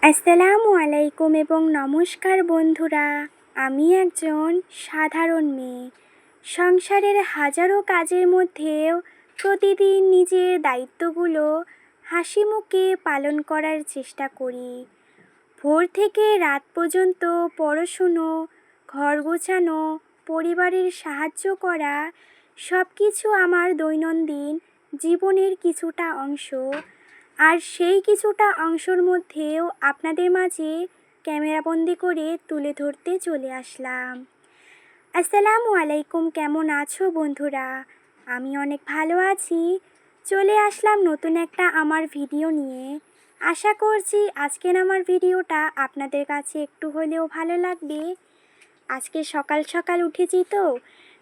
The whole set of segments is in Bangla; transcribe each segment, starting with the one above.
আসসালামু আলাইকুম এবং নমস্কার বন্ধুরা। আমি একজন সাধারণ মেয়ে। সংসারের হাজারো কাজের মধ্যেও প্রতিদিন নিজের দায়িত্বগুলো হাসিমুখে পালন করার চেষ্টা করি। ভোর থেকে রাত পর্যন্ত পড়াশুনো, ঘর গোছানো, পরিবারের সাহায্য করা সব কিছু আমার দৈনন্দিন জীবনের কিছুটা অংশ। আর সেই কিছুটা অংশের মধ্যেও আপনাদের মাঝে ক্যামেরাবন্দি করে তুলে ধরতে চলে আসলাম। আসসালামু আলাইকুম, কেমন আছো বন্ধুরা? আমি অনেক ভালো আছি। চলে আসলাম নতুন একটা আমার ভিডিও নিয়ে। আশা করছি আজকের আমার ভিডিওটা আপনাদের কাছে একটু হলেও ভালো লাগবে। আজকে সকাল সকাল উঠেছি তো,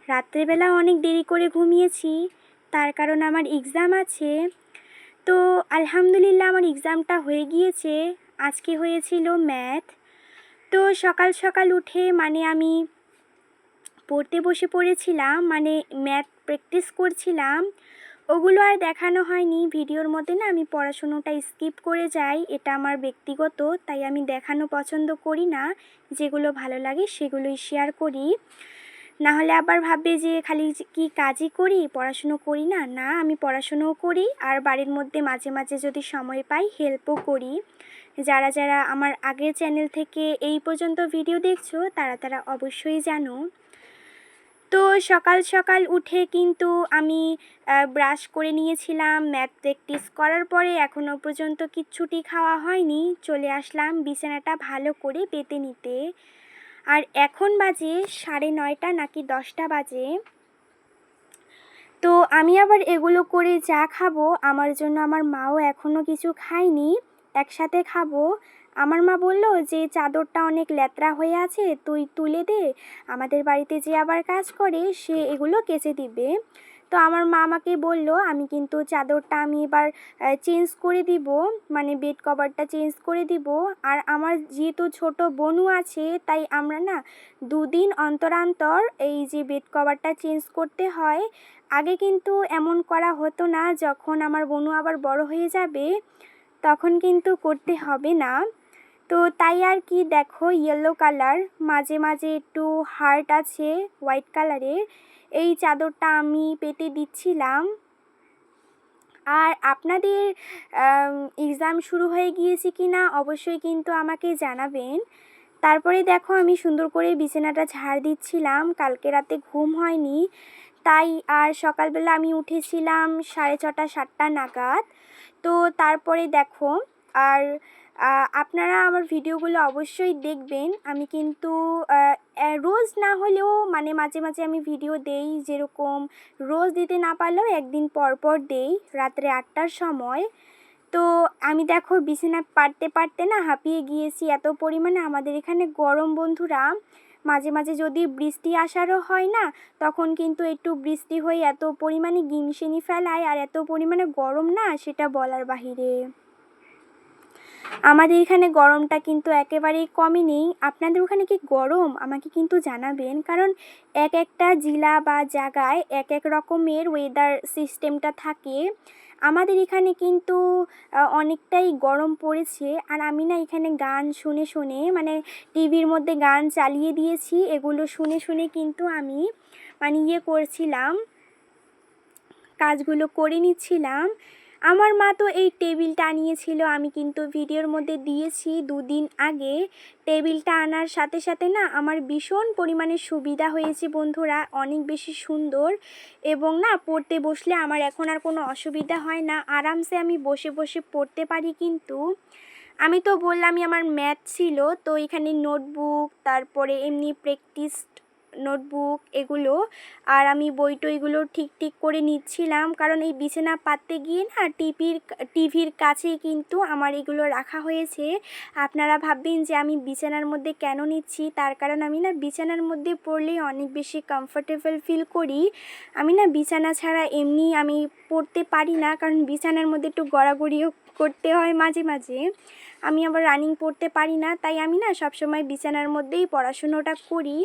রাত্রেবেলা অনেক দেরি করে ঘুমিয়েছি, তার কারণ আমার এক্সাম আছে। তো আলহামদুলিল্লাহ আমার এক্সামটা হয়ে গিয়েছে। আজকে হয়েছিল ম্যাথ। তো সকাল সকাল উঠে আমি পড়তে বসে পড়েছিলাম, ম্যাথ প্র্যাকটিস করছিলাম। ওগুলো আর দেখানো হয়নি ভিডিওর মধ্যে। আমি পড়াশুনোটা স্কিপ করে যাই, এটা আমার ব্যক্তিগত, তাই আমি দেখানো পছন্দ করি না। যেগুলো ভালো লাগে সেগুলোই শেয়ার করি। না হলে আবার ভাববে যে খালি কি কাজই করি, পড়াশুনো করি না। না, আমি পড়াশুনোও করি আর বাড়ির মধ্যে মাঝে মাঝে যদি সময় পাই হেল্পও করি। যারা যারা আমার আগের চ্যানেল থেকে এই পর্যন্ত ভিডিও দেখছো তারা অবশ্যই জানো। তো সকাল সকাল উঠে কিন্তু আমি ব্রাশ করে নিয়েছিলাম। ম্যাথ প্র্যাকটিস করার পরে এখনও পর্যন্ত কিচ্ছুটি খাওয়া হয়নি। চলে আসলাম বিছানাটা ভালো করে পেতে নিতে। আর এখন বাজে 9:30 নাকি 10টা বাজে। তো আমি আবার এগুলো করে চা খাবো। আমার জন্য আমার মাও এখনও কিছু খায়নি, একসাথে খাবো। আমার মা বলল যে চাদরটা অনেক ল্যাতড়া হয়ে আছে, তুই তুলে দে, আমাদের বাড়িতে যে আবার কাজ করে সে এগুলো কেচে দিবে। তো আমার মা আমাকে বলল আমি কিন্তু চাদরটা আমি এবার চেঞ্জ করে দিব, বেড কভারটা চেঞ্জ করে দিব। আর আমার যেহেতু ছোট বোনও আছে, তাই আমরা না 2 দিন অন্তর অন্তর এই যে বেড কভারটা চেঞ্জ করতে হয়। আগে কিন্তু এমন করা হতো না, যখন আমার বোনু আবার বড় হয়ে যাবে তখন কিন্তু করতে হবে না। তো তাই আর কি, দেখো ইয়েলো কালার, মাঝে মাঝে একটু হার্ট আছে হোয়াইট কালারের, এই চাদরটা আমি পেতে দিচ্ছিলাম। আর আপনাদের এক্সাম শুরু হয়ে গিয়েছে কি না অবশ্যই কিন্তু আমাকে জানাবেন। তারপরে দেখো আমি সুন্দর করে বিছানাটা ঝাড় দিচ্ছিলাম, কালকে রাতে ঘুম হয়নি তাই। আর সকালবেলা আমি উঠেছিলাম 6:30 7টা নাগাদ। তো তারপরে দেখো, আর আপনারা আমার ভিডিওগুলো অবশ্যই দেখবেন। আমি কিন্তু রোজ না হলেও মাঝে মাঝে আমি ভিডিও দেই, যেরকম রোজ দিতে না পারলেও একদিন পর পর দেই রাত্রে 8টার সময়। তো আমি দেখো বিছানা পাড়তে পাড়তে না হাঁপিয়ে গিয়েছি এত পরিমাণে। আমাদের এখানে গরম বন্ধুরা, মাঝে মাঝে যদি বৃষ্টি আসারও হয় না, তখন কিন্তু একটু বৃষ্টি হয়ে এত পরিমাণে গিমসেনি ফেলায় আর এত পরিমাণে গরম না, সেটা বলার বাহিরে। আমাদের এখানে গরমটা কিন্তু একেবারেই কমেনি। আপনাদের ওখানে কি গরম আমাকে কিন্তু জানাবেন, কারণ এক একটা জেলা বা জায়গায় এক এক রকমের ওয়েদার সিস্টেমটা থাকে। আমাদের এখানে কিন্তু অনেকটাই গরম পড়েছে। আর আমি না এখানে গান শুনে শুনে টিভির মধ্যে গান চালিয়ে দিয়েছি, এগুলো শুনে শুনে কিন্তু আমি করছিলাম, কাজগুলো করে নিচ্ছিলাম। আমার মা তো এই টেবিলটা আনিয়েছিল, আমি কিন্তু ভিডিওর মধ্যে দিয়েছি 2 দিন আগে। টেবিলটা আনার সাথে সাথে না আমার ভীষণ পরিমাণে সুবিধা হয়েছে বন্ধুরা, অনেক বেশি সুন্দর। এবং না পড়তে বসলে আমার এখন আর কোনো অসুবিধা হয় না, আরামসে আমি বসে বসে পড়তে পারি। কিন্তু আমি তো বললামই আমার ম্যাথ ছিল, তো এখানে নোটবুক, তারপরে এমনি প্র্যাকটিস নোটবুক এগুলো, আর আমি বই টইগুলো ঠিক ঠিক করে নিচ্ছিলাম। কারণ এই বিছানা পাততে গিয়ে না টিভির কাছেই কিন্তু আমার এগুলো রাখা হয়েছে। আপনারা ভাববেন যে আমি বিছানার মধ্যে কেন নিচ্ছি, তার কারণ আমি না বিছানার মধ্যে পড়লেই অনেক বেশি কমফোর্টেবল ফিল করি। আমি না বিছানা ছাড়া এমনি আমি পড়তে পারি না, কারণ বিছানার মধ্যে একটু গড়াগড়িও করতে হয় মাঝে মাঝে। আমি আবার রানিং পড়তে পারি না, তাই আমি না সবসময় বিছানার মধ্যেই পড়াশুনোটা করি।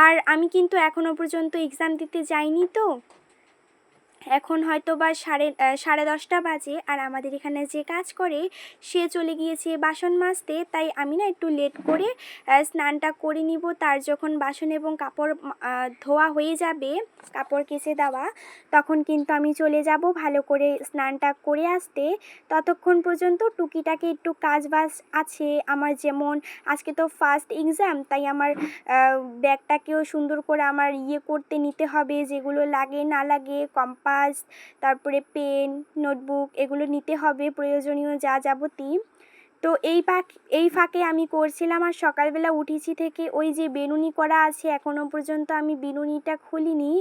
আর আমি কিন্তু এখনও পর্যন্ত এক্সাম দিতে যাইনি, তো এখন হয়তো বা সাড়ে 10টা বাজে, আর আমাদের এখানে যে কাজ করে সে চলে গিয়েছে বাসন মাজতে। তাই আমি না একটু লেট করে স্নানটা করে নিব। তার যখন বাসন এবং কাপড় ধোয়া হয়ে যাবে, কাপড় কেচে দেওয়া, তখন কিন্তু আমি চলে যাব ভালো করে স্নানটা করে আসতে। ততক্ষণ পর্যন্ত টুকিটাকি একটু কাজ বাজ আছে আমার, যেমন আজকে তো ফার্স্ট এক্সাম, তাই আমার ব্যাগটাকেও সুন্দর করে আমার করতে নিতে হবে, যেগুলো লাগে না লাগে, কম্পাস, তারপরে পেন, নোটবুক, এগুলো নিতে হবে, প্রয়োজনীয় যা যাবতীয়। তো এই ফাঁকে আমি করছিলাম। আর সকালবেলা উঠেছি থেকে ওই যে বেনুনি করা আছে, এখনও পর্যন্ত আমি বেনুনিটা খুলিনি।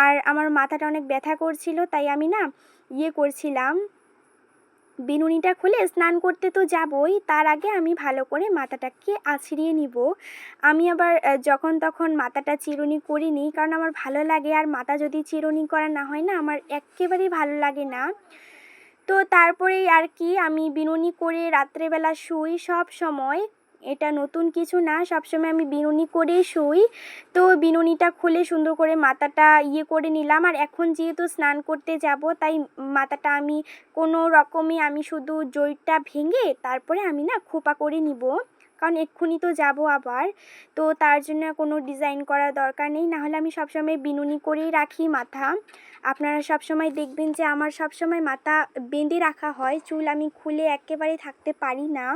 আর আমার মাথাটা অনেক ব্যথা করছিল, তাই আমি না করছিলাম, বিনুনিটা খুলে স্নান করতে তো যাবই, তার আগে আমি ভালো করে মাথাটাকে আছড়িয়ে নিব। আমি আবার যখন তখন মাথাটা চিরুনি করিনি, কারণ আমার ভালো লাগে, আর মাথা যদি চিরুনি করা না হয় না, আমার একেবারেই ভালো লাগে না। তো তারপরেই আর কি, আমি বিনুনি করে রাত্রেবেলা শুই সব সময়। এটা নতুন কিছু না, সবসময় আমি বিনুনি করেই শুই। তো বিনুনিটা খুলে সুন্দর করে মাথাটা করে নিলাম। আর এখন যেহেতু স্নান করতে যাব, তাই মাথাটা আমি কোনো রকমে আমি শুধু জইটা ভেঙে তারপরে আমি না খোপা করে নিব, কারণ এক্ষুনি তো যাব আবার। তো তার জন্য কোনো ডিজাইন করার দরকার নেই, নাহলে আমি সবসময় বিনুনি করেই রাখি মাথা। আপনারা সবসময় দেখবেন যে আমার সবসময় মাথা বেঁধে রাখা হয়, চুল আমি খুলে একেবারে থাকতে পারি না।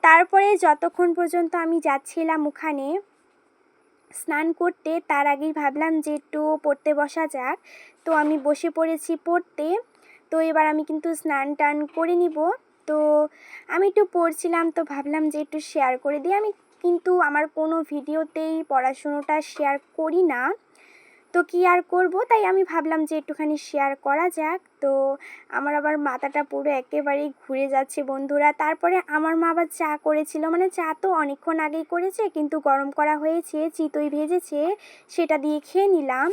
তারপরে যতক্ষণ পর্যন্ত আমি যাচ্ছিলাম ওখানে স্নান করতে, তার আগেই ভাবলাম যে একটু পড়তে বসা যাক। তো আমি বসে পড়েছি পড়তে। তো এবার আমি কিন্তু স্নান টান করে নিব। তো আমি একটু পড়ছিলাম, তো ভাবলাম যে একটু শেয়ার করে দিই। আমি কিন্তু আমার কোনো ভিডিওতেই পড়াশুনোটা শেয়ার করি না, তো কী আর করব, তাই আমি ভাবলাম যে একটুখানি শেয়ার করা যাক। তো আমার আবার মাথাটা পুরো একেবারেই ঘুরে যাচ্ছে বন্ধুরা। তারপরে আমার মা আবার চা করেছিল, মানে চা তো অনেকক্ষণ আগেই করেছে, কিন্তু গরম করা হয়েছে, চিতই ভেজেছে, সেটা দিয়ে খেয়ে নিলাম।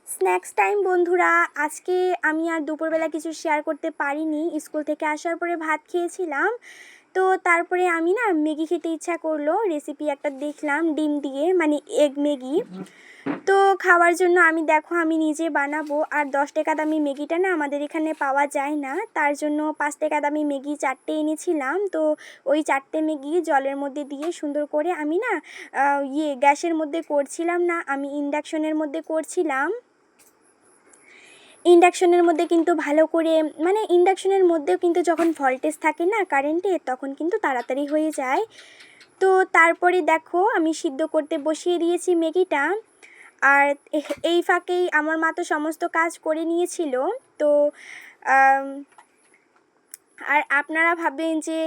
স্ন্যাক্স টাইম বন্ধুরা। আজকে আমি আর দুপুরবেলা কিছু শেয়ার করতে পারিনি, স্কুল থেকে আসার পরে ভাত খেয়েছিলাম। তো তারপরে আমি না ম্যাগি খেতে ইচ্ছা করলো, রেসিপি একটা দেখলাম ডিম দিয়ে, মানে এগ ম্যাগি। তো খাওয়ার জন্য আমি নিজে বানাবো। আর 10 টাকা দামি ম্যাগিটা না আমাদের এখানে পাওয়া যায় না, তার জন্য 5 টাকা দামি ম্যাগি 4টে এনেছিলাম। তো ওই 4টে ম্যাগি জলের মধ্যে দিয়ে সুন্দর করে আমি না গ্যাসের মধ্যে করছিলাম না, আমি ইন্ডাকশনের মধ্যে করছিলাম। ইন্ডাকশনের মধ্যে কিন্তু ভালো করে, মানে ইন্ডাকশনের মধ্যেও কিন্তু যখন ভোল্টেজ থাকে না কারেন্টে, তখন কিন্তু তাড়াতাড়ি হয়ে যায়। তো তারপরে দেখো আমি সিদ্ধ করতে বসিয়ে দিয়েছি ম্যাগিটা। আর এই ফাঁকেই আমার মা তো সমস্ত কাজ করে নিয়েছিল। তো আর আপনারা ভাববেন যে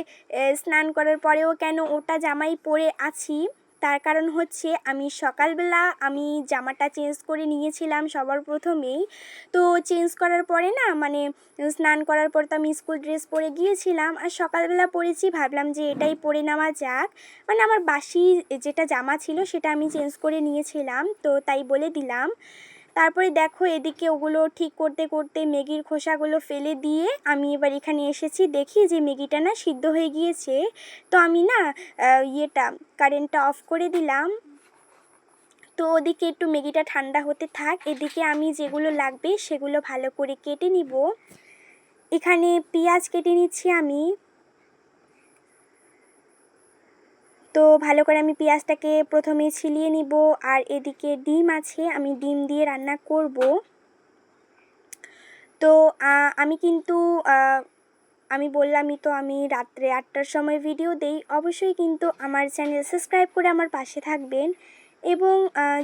স্নান করার পরেও কেন ওটা জামাই পরে আছি, তার কারণ হচ্ছে আমি সকালবেলা জামাটা চেঞ্জ করে নিয়েছিলাম সবার প্রথমেই। তো চেঞ্জ করার পরে না, মানে স্নান করার পর তো আমি স্কুল ড্রেস পরে গিয়েছিলাম, আর সকালবেলা পরেছি, ভাবলাম যে এটাই পরে নেওয়া যাক। মানে আমার বাসি যেটা জামা ছিল সেটা আমি চেঞ্জ করে নিয়েছিলাম, তো তাই বলে দিলাম। তারপরে দেখো এদিকে ওগুলো ঠিক করতে করতে ম্যাগির খোসাগুলো ফেলে দিয়ে আমি এবার এখানে এসেছি, দেখি যে ম্যাগিটা না সিদ্ধ হয়ে গিয়েছে। তো আমি না কারেন্টটা অফ করে দিলাম। তো ওদিকে একটু ম্যাগিটা ঠান্ডা হতে থাক, এদিকে আমি যেগুলো লাগবে সেগুলো ভালো করে কেটে নিব। এখানে পেঁয়াজ কেটে নিচ্ছি আমি। তো ভালো করে আমি পেঁয়াজটাকে প্রথমে ছিলিয়ে নিব। আর এদিকে ডিম আছে, আমি ডিম দিয়ে রান্না করব। তো আমি কিন্তু আমি বললামই তো, আমি রাত্রে 8টার সময় ভিডিও দেই। অবশ্যই কিন্তু আমার চ্যানেল সাবস্ক্রাইব করে আমার পাশে থাকবেন, এবং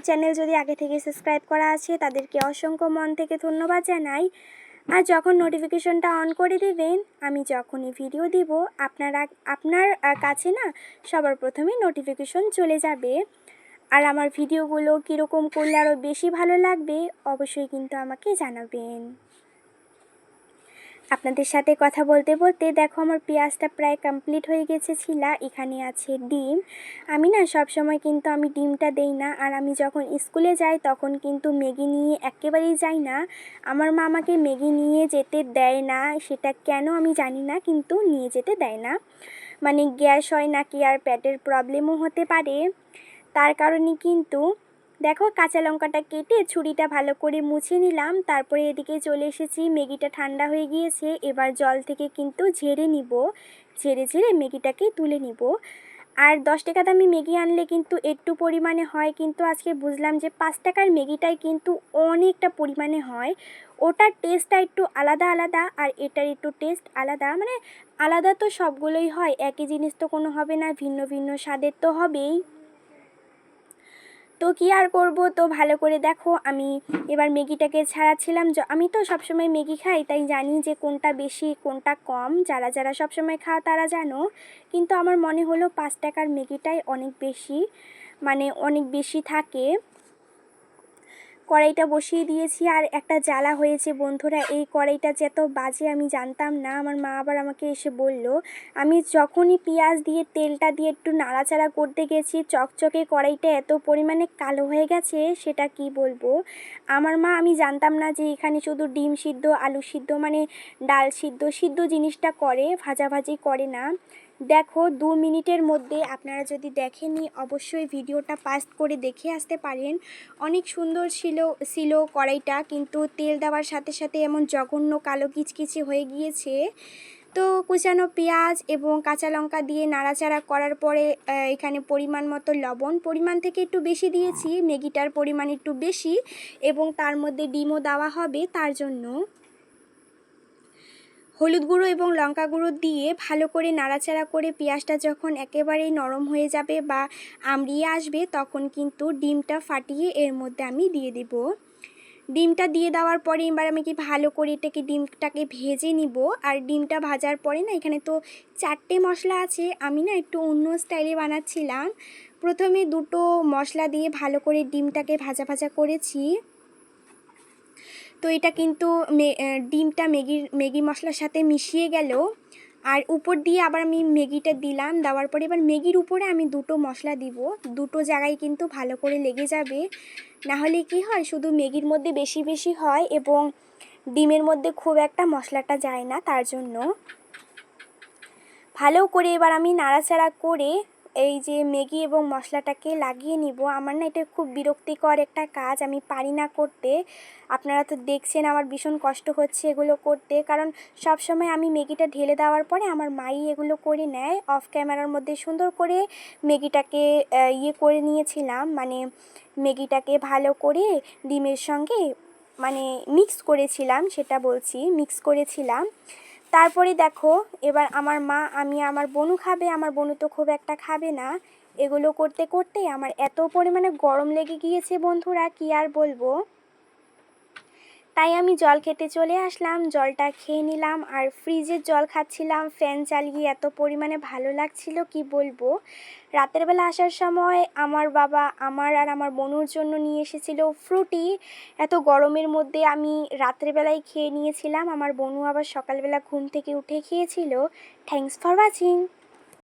চ্যানেল যদি আগে থেকে সাবস্ক্রাইব করা আছে তাদেরকে অসংখ্য মন থেকে ধন্যবাদ জানাই। আর যখন নোটিফিকেশনটা অন করে দেবেন, আমি যখনই ভিডিও দিব আপনার কাছে না সবার প্রথমে নোটিফিকেশন চলে যাবে। আর আমার ভিডিওগুলো কীরকম করলে আরও বেশি ভালো লাগবে অবশ্যই কিন্তু আমাকে জানাবেন। আপনাদের সাথে কথা বলতে বলতে দেখো আমার পেঁয়াজটা প্রায় কমপ্লিট হয়ে গেছে ছিলা। এখানে আছে ডিম। আমি না সবসময় কিন্তু আমি ডিমটা দেই না, আর আমি যখন স্কুলে যাই তখন কিন্তু ম্যাগি নিয়ে একেবারেই যাই না। আমার মা আমাকে ম্যাগি নিয়ে যেতে দেয় না, সেটা কেন আমি জানি না, কিন্তু নিয়ে যেতে দেয় না। মানে গ্যাস হয় নাকি আর পেটের প্রবলেমও হতে পারে, তার কারণে কিন্তু দেখো কাঁচা লঙ্কাটা কেটে ছুরিটা ভালো করে মুছে নিলাম। তারপরে এদিকে চলে এসেছি, ম্যাগিটা ঠান্ডা হয়ে গিয়েছে। এবার জল থেকে কিন্তু ঝেড়ে নিব, ঝেড়ে ঝেড়ে ম্যাগিটাকে তুলে নিব। আর 10 টাকা দামি ম্যাগি আনলে কিন্তু একটু পরিমাণে হয়, কিন্তু আজকে বুঝলাম যে 5 টাকার ম্যাগিটাই কিন্তু অনেকটা পরিমাণে হয়। ওটার টেস্টটা একটু আলাদা আলাদা আর এটার একটু টেস্ট আলাদা, মানে আলাদা তো সবগুলোই হয়, একই জিনিস তো কোনো হবে না, ভিন্ন ভিন্ন স্বাদের তো হবেই। তো কী আর করবো, তো ভালো করে দেখো আমি এবার ম্যাগিটাকে ছাড়াচ্ছিলাম। আমি তো সবসময় ম্যাগি খাই, তাই জানি যে কোনটা বেশি কোনটা কম। যারা যারা সবসময় খাও তারা জানো, কিন্তু আমার মনে হলো 5 টাকার ম্যাগিটাই অনেক বেশি, মানে অনেক বেশি থাকে। কড়াইটা বসিয়ে দিয়েছি আর একটা জ্বালা হয়েছে বন্ধুরা। এই কড়াইটা যে এত বাজে আমি জানতাম না, আমার মা আবার আমাকে এসে বলল। আমি যখনই পেঁয়াজ দিয়ে তেলটা দিয়ে একটু নাড়াচাড়া করতে গেছি, চকচকে কড়াইটা এত পরিমাণে কালো হয়ে গেছে সেটা কি বলবো। আমার মা, আমি জানতাম না যে এখানে শুধু ডিম সিদ্ধ, আলু সিদ্ধ, মানে ডাল সিদ্ধ সিদ্ধ জিনিসটা করে, ভাজাভাজি করে না। দেখো 2 মিনিটের মধ্যে, আপনারা যদি দেখেননি অবশ্যই ভিডিওটা পাস করে দেখে আসতে পারেন। অনেক সুন্দর ছিল কড়াইটা, কিন্তু তেল দেওয়ার সাথে সাথে এমন জঘন্য কালো কিচকিচে হয়ে গিয়েছে। তো কুচানো পেঁয়াজ এবং কাঁচা লঙ্কা দিয়ে নাড়াচাড়া করার পরে এখানে পরিমাণ মতো লবণ, পরিমাণ থেকে একটু বেশি দিয়েছি, ম্যাগিটার পরিমাণ একটু বেশি, এবং তার মধ্যে ডিমও দেওয়া হবে, তার জন্য হলুদ গুঁড়ো এবং লঙ্কা গুঁড়ো দিয়ে ভালো করে নাড়াচাড়া করে পেঁয়াজটা যখন একেবারেই নরম হয়ে যাবে বা আমড়িয়ে আসবে, তখন কিন্তু ডিমটা ফাটিয়ে এর মধ্যে আমি দিয়ে দেব। ডিমটা দিয়ে দেওয়ার পরে এবার আমি কি ভালো করে ডিমটাকে ভেজে নিব। আর ডিমটা ভাজার পরে না, এখানে তো 4টে মশলা আছে, আমি না একটু অন্য স্টাইলে বানাচ্ছিলাম। প্রথমে 2টো মশলা দিয়ে ভালো করে ডিমটাকে ভাজা ভাজা করেছি। তো এটা কিন্তু ডিমটা ম্যাগি মশলার সাথে মিশিয়ে গেল। আর উপর দিয়ে আবার আমি ম্যাগিটা দিলাম, দেওয়ার পরে এবার ম্যাগির উপরে আমি 2টো মশলা দিব, 2টো জায়গায় কিন্তু ভালো করে লেগে যাবে। নাহলে কি হয়, শুধু ম্যাগির মধ্যে বেশি বেশি হয় এবং ডিমের মধ্যে খুব একটা মশলাটা যায় না, তার জন্য ভালো করে এবার আমি নাড়াচাড়া করে এই যে ম্যাগি এবং মশলাটাকে লাগিয়ে নিব। আমার না এটা খুব বিরক্তিকর একটা কাজ, আমি পারি না করতে। আপনারা তো দেখছেন আমার ভীষণ কষ্ট হচ্ছে এগুলো করতে, কারণ সব সময় আমি ম্যাগিটা ঢেলে দেওয়ার পরে আমার মাই এগুলো করে নেয়। অফ ক্যামেরার মধ্যে সুন্দর করে ম্যাগিটাকে করে নিয়েছিলাম, মানে ম্যাগিটাকে ভালো করে ডিমের সঙ্গে মানে মিক্স করেছিলাম, সেটা বলছি, মিক্স করেছিলাম। তারপরে দেখো এবার আমার মা, আমি, আমার বোনও খাবে, আমার বোনও তো খুব একটা খাবে না। এগুলো করতে করতে আমার এত পরিমাণে গরম লেগে গিয়েছে বন্ধুরা, কি আর বলবো। তাই আমি জল খেতে চলে আসলাম, জলটা খেয়ে নিলাম আর ফ্রিজের জল খাচ্ছিলাম ফ্যান চালিয়ে, এত পরিমাণে ভালো লাগছিল কি বলবো। রাতের বেলা আসার সময় আমার বাবা আমার আর আমার বোনুর জন্য নিয়ে এসেছিল ফ্রুটি। এত গরমের মধ্যে আমি রাত্রেবেলায় খেয়ে নিয়েছিলাম, আমার বোনু আবার সকালবেলা ঘুম থেকে উঠে খেয়েছিল। Thanks for watching.